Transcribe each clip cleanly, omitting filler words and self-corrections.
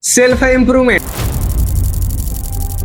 Self improvement.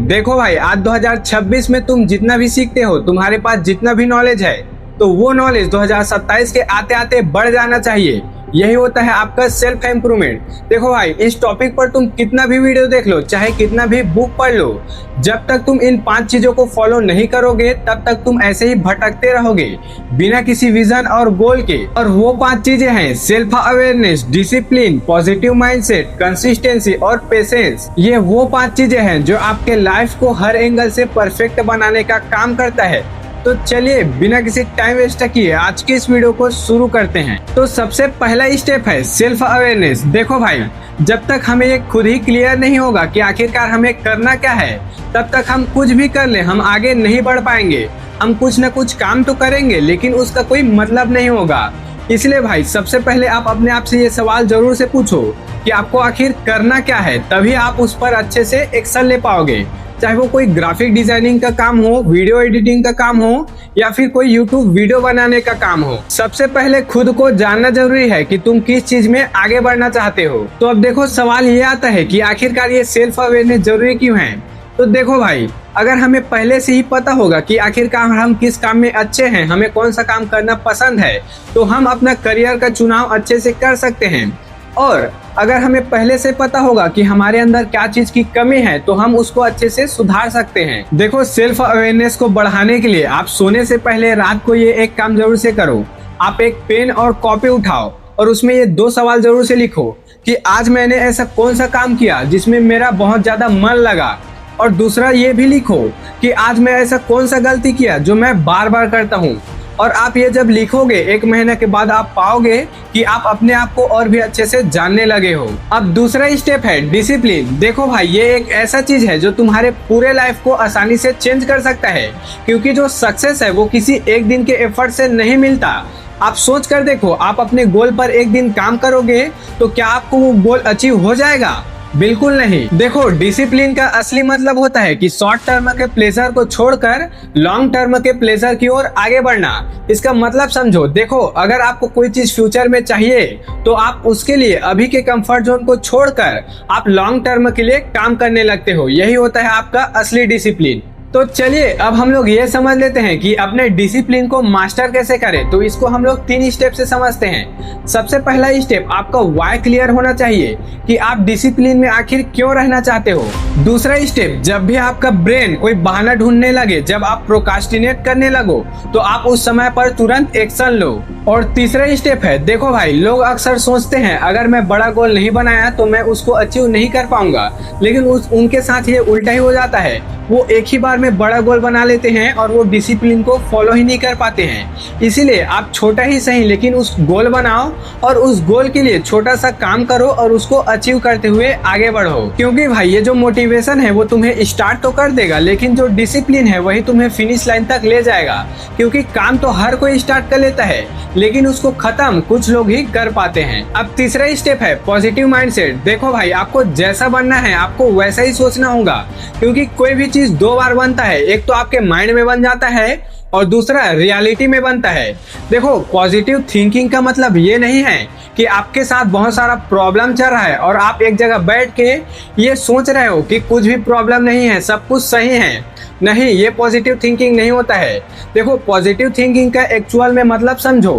देखो भाई, आज 2026 में तुम जितना भी सीखते हो, तुम्हारे पास जितना भी नॉलेज है, तो वो नॉलेज 2027 के आते आते बढ़ जाना चाहिए। यही होता है आपका सेल्फ इम्प्रूवमेंट। देखो भाई, इस टॉपिक पर तुम कितना भी वीडियो देख लो, चाहे कितना भी बुक पढ़ लो, जब तक तुम इन 5 चीजों को फॉलो नहीं करोगे तब तक तुम ऐसे ही भटकते रहोगे बिना किसी विजन और गोल के। और वो 5 चीजें हैं self awareness, discipline, positive mindset, consistency और पेशेंस। ये वो 5 चीजें हैं जो आपके लाइफ को हर एंगल से परफेक्ट बनाने का काम करता है। तो चलिए बिना किसी टाइम वेस्ट किए आज की इस वीडियो को शुरू करते हैं। तो सबसे पहला स्टेप है सेल्फ अवेयरनेस। देखो भाई, जब तक हमें ये खुद ही क्लियर नहीं होगा कि आखिरकार हमें करना क्या है, तब तक हम कुछ भी कर ले हम आगे नहीं बढ़ पाएंगे। हम कुछ न कुछ काम तो करेंगे लेकिन उसका कोई मतलब नहीं होगा। इसलिए भाई, सबसे पहले आप अपने आप से ये सवाल जरूर से पूछो कि आपको आखिर करना क्या है, तभी आप उस पर अच्छे से एक्शन ले पाओगे। चाहे वो कोई ग्राफिक डिजाइनिंग का काम हो, वीडियो एडिटिंग का काम हो, या फिर कोई यूट्यूब वीडियो बनाने का काम हो। सबसे पहले खुद को जानना जरूरी है कि तुम किस चीज में आगे बढ़ना चाहते हो। तो अब देखो, सवाल ये आता है कि आखिरकार ये सेल्फ अवेयरनेस जरूरी क्यों है। तो देखो भाई, अगर हमें पहले से ही पता होगा कि आखिरकार हम किस काम में अच्छे हैं, हमें कौन सा काम करना पसंद है, तो हम अपना करियर का चुनाव अच्छे से कर सकते हैं। और अगर हमें पहले से पता होगा कि हमारे अंदर क्या चीज की कमी है, तो हम उसको अच्छे से सुधार सकते हैं। देखो, सेल्फ अवेयरनेस को बढ़ाने के लिए आप सोने से पहले रात को ये एक काम जरूर से करो। आप एक पेन और कॉपी उठाओ और उसमें ये 2 सवाल जरूर से लिखो कि आज मैंने ऐसा कौन सा काम किया जिसमें मेरा बहुत ज्यादा मन लगा। और दूसरा ये भी लिखो कि आज मैं ऐसा कौन सा गलती किया जो मैं बार बार करता हूँ। और आप ये जब लिखोगे, 1 महीने के बाद आप पाओगे कि आप अपने आप को और भी अच्छे से जानने लगे हो। अब दूसरा स्टेप है डिसिप्लिन। देखो भाई, ये एक ऐसा चीज है जो तुम्हारे पूरे लाइफ को आसानी से चेंज कर सकता है, क्योंकि जो सक्सेस है वो किसी एक दिन के एफर्ट से नहीं मिलता। आप सोच कर देखो, आप अपने गोल पर एक दिन काम करोगे तो क्या आपको वो गोल अचीव हो जाएगा? बिल्कुल नहीं। देखो, डिसिप्लिन का असली मतलब होता है कि शॉर्ट टर्म के प्लेजर को छोड़कर लॉन्ग टर्म के प्लेजर की ओर आगे बढ़ना। इसका मतलब समझो। देखो, अगर आपको कोई चीज फ्यूचर में चाहिए तो आप उसके लिए अभी के कंफर्ट जोन को छोड़कर आप लॉन्ग टर्म के लिए काम करने लगते हो। यही होता है आपका असली डिसिप्लिन। तो चलिए अब हम लोग ये समझ लेते हैं कि अपने डिसिप्लिन को मास्टर कैसे करें। तो इसको हम लोग 3 स्टेप से समझते हैं। सबसे पहला स्टेप, आपका व्हाई क्लियर होना चाहिए कि आप डिसिप्लिन में आखिर क्यों रहना चाहते हो। दूसरा स्टेप, जब भी आपका ब्रेन कोई बहाना ढूंढने लगे, जब आप प्रोकास्टिनेट करने लगो, तो आप उस समय पर तुरंत एक्शन लो। और तीसरा स्टेप है, देखो भाई, लोग अक्सर सोचते हैं अगर मैं बड़ा गोल नहीं बनाया तो मैं उसको अचीव नहीं कर पाऊंगा, लेकिन उनके साथ ये उल्टा ही हो जाता है। वो एक ही बार में बड़ा गोल बना लेते हैं और वो डिसिप्लिन को फॉलो ही नहीं कर पाते हैं। इसीलिए आप छोटा ही सही लेकिन उस गोल बनाओ और उस गोल के लिए छोटा सा काम करो और उसको अचीव करते हुए आगे बढ़ो। क्योंकि भाई, ये जो मोटिवेशन है वो तुम्हें स्टार्ट तो कर देगा, लेकिन जो डिसिप्लिन है वही तुम्हें फिनिश लाइन तक ले जाएगा। क्योंकि काम तो हर कोई स्टार्ट कर लेता है लेकिन उसको खत्म कुछ लोग ही कर पाते हैं। अब तीसरा स्टेप है पॉजिटिव माइंडसेट। देखो भाई, आपको जैसा बनना है आपको वैसा ही सोचना होगा, क्योंकि कोई भी चीज 2 बार बनता है। एक तो आपके माइंड में बन जाता है और दूसरा रियलिटी में बनता है। देखो, पॉजिटिव थिंकिंग का मतलब ये नहीं है कि आपके साथ बहुत सारा प्रॉब्लम चल रहा है और आप एक जगह बैठ के ये सोच रहे हो कि कुछ भी प्रॉब्लम नहीं है, सब कुछ सही है। नहीं, ये पॉजिटिव थिंकिंग नहीं होता है। देखो, पॉजिटिव थिंकिंग का एक्चुअल में मतलब समझो।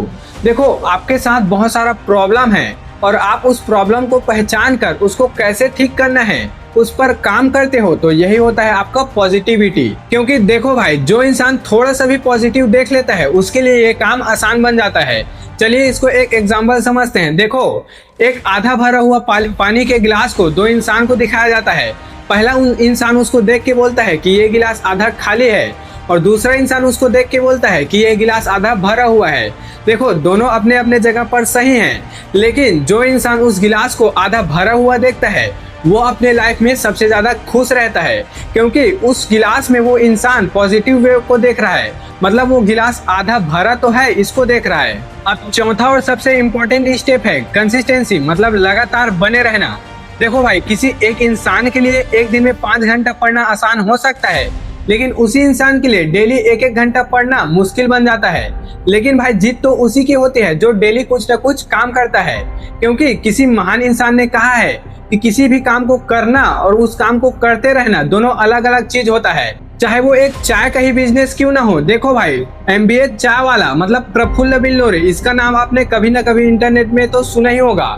देखो, आपके साथ बहुत सारा प्रॉब्लम है और आप उस प्रॉब्लम को पहचान कर उसको कैसे ठीक करना है उस पर काम करते हो, तो यही होता है आपका पॉजिटिविटी। क्योंकि देखो भाई, जो इंसान थोड़ा सा भी पॉजिटिव देख लेता है उसके लिए ये काम आसान बन जाता है। चलिए इसको एक एग्जांपल समझते हैं। देखो, एक आधा भरा हुआ पानी के गिलास को 2 इंसान को दिखाया जाता है। पहला इंसान उसको देख के बोलता है कि ये गिलास आधा खाली है और दूसरा इंसान उसको देख के बोलता है कि ये गिलास आधा भरा हुआ है। देखो, दोनों अपने अपने जगह पर सही हैं, लेकिन जो इंसान उस गिलास को आधा भरा हुआ देखता है वो अपने लाइफ में सबसे ज्यादा खुश रहता है, क्योंकि उस गिलास में वो इंसान पॉजिटिव वे को देख रहा है। मतलब वो गिलास आधा भरा तो है, इसको देख रहा है। अब चौथा और सबसे इम्पोर्टेंट स्टेप है कंसिस्टेंसी, मतलब लगातार बने रहना। देखो भाई, किसी एक इंसान के लिए एक दिन में 5 घंटा पढ़ना आसान हो सकता है, लेकिन उसी इंसान के लिए डेली 1-1 घंटा पढ़ना मुश्किल बन जाता है। लेकिन भाई, जीत तो उसी की होती है जो डेली कुछ न कुछ काम करता है। क्योंकि किसी महान इंसान ने कहा है कि किसी भी काम को करना और उस काम को करते रहना दोनों अलग अलग चीज होता है, चाहे वो एक चाय का ही बिजनेस क्यों ना हो। देखो भाई, MBA चाय वाला मतलब प्रफुल्ल बिल्लोरे, इसका नाम आपने कभी ना कभी इंटरनेट में तो सुना ही होगा।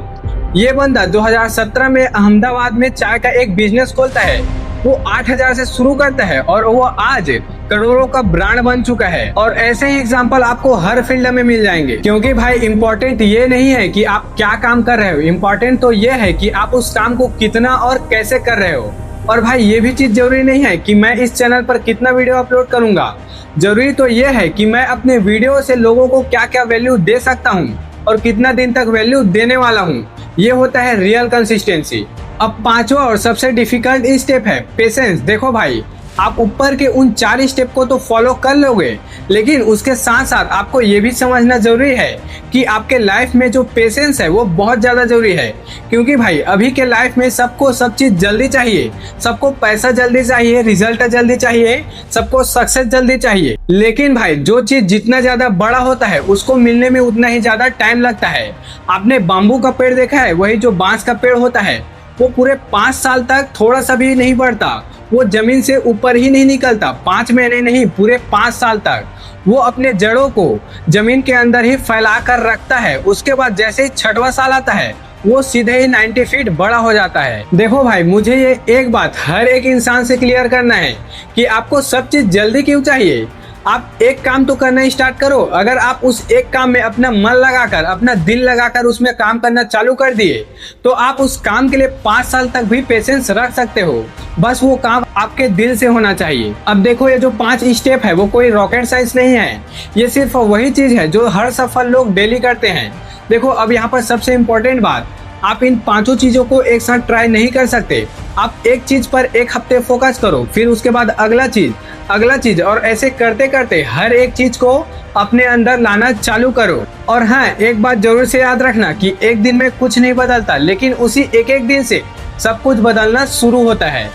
ये बंदा 2017 में अहमदाबाद में चाय का एक बिजनेस खोलता है। वो 8,000 से शुरू करता है और वो आज करोड़ों का ब्रांड बन चुका है। और ऐसे ही एग्जांपल आपको हर फील्ड में मिल जाएंगे, क्योंकि भाई इम्पोर्टेंट ये नहीं है कि आप क्या काम कर रहे हो, इम्पोर्टेंट तो ये है कि आप उस काम को कितना और कैसे कर रहे हो। और भाई ये भी चीज जरूरी नहीं है कि मैं इस चैनल पर कितना वीडियो अपलोड करूंगा, जरूरी तो ये है कि मैं अपने वीडियो से लोगों को क्या क्या वैल्यू दे सकता हूँ और कितना दिन तक वैल्यू देने वाला हूँ। ये होता है रियल कंसिस्टेंसी। अब पांचवा और सबसे डिफिकल्ट स्टेप है पेशेंस। देखो भाई, आप ऊपर के उन 4 स्टेप को तो फॉलो कर लोगे, लेकिन उसके साथ साथ आपको ये भी समझना जरूरी है कि आपके लाइफ में जो पेशेंस है वो बहुत ज्यादा जरूरी है। क्योंकि भाई अभी के लाइफ में सबको सब चीज जल्दी चाहिए, सबको पैसा जल्दी चाहिए, रिजल्ट जल्दी चाहिए, सबको सक्सेस जल्दी चाहिए। लेकिन भाई जो चीज जितना ज्यादा बड़ा होता है उसको मिलने में उतना ही ज्यादा टाइम लगता है। आपने बाम्बू का पेड़ देखा है, वही जो बांस का पेड़ होता है वो पूरे 5 साल तक थोड़ा सा भी नहीं बढ़ता, वो जमीन से ऊपर ही नहीं निकलता। 5 महीने नहीं, पूरे 5 साल तक वो अपने जड़ों को जमीन के अंदर ही फैला कर रखता है। उसके बाद जैसे ही 6वां साल आता है वो सीधे ही 90 फीट बड़ा हो जाता है। देखो भाई, मुझे ये एक बात हर एक इंसान से क्लियर करना है कि आपको सब चीज जल्दी क्यों चाहिए। आप एक काम तो करना स्टार्ट करो। अगर आप उस एक काम में अपना मन लगाकर, अपना दिल लगाकर उसमें काम करना चालू कर दिए तो आप उस काम के लिए 5 साल तक भी पेशेंस रख सकते हो। बस वो काम आपके दिल से होना चाहिए। अब देखो, ये जो 5 स्टेप है वो कोई रॉकेट साइंस नहीं है, ये सिर्फ वही चीज है जो हर सफल लोग डेली करते हैं। देखो, अब यहाँ पर सबसे इम्पोर्टेंट बात, आप इन 5 चीजों को एक साथ ट्राई नहीं कर सकते। आप एक चीज पर एक हफ्ते फोकस करो, फिर उसके बाद अगला चीज और ऐसे करते करते हर एक चीज को अपने अंदर लाना चालू करो। और हाँ, एक बात जरूर से याद रखना कि एक दिन में कुछ नहीं बदलता, लेकिन उसी एक दिन से सब कुछ बदलना शुरू होता है।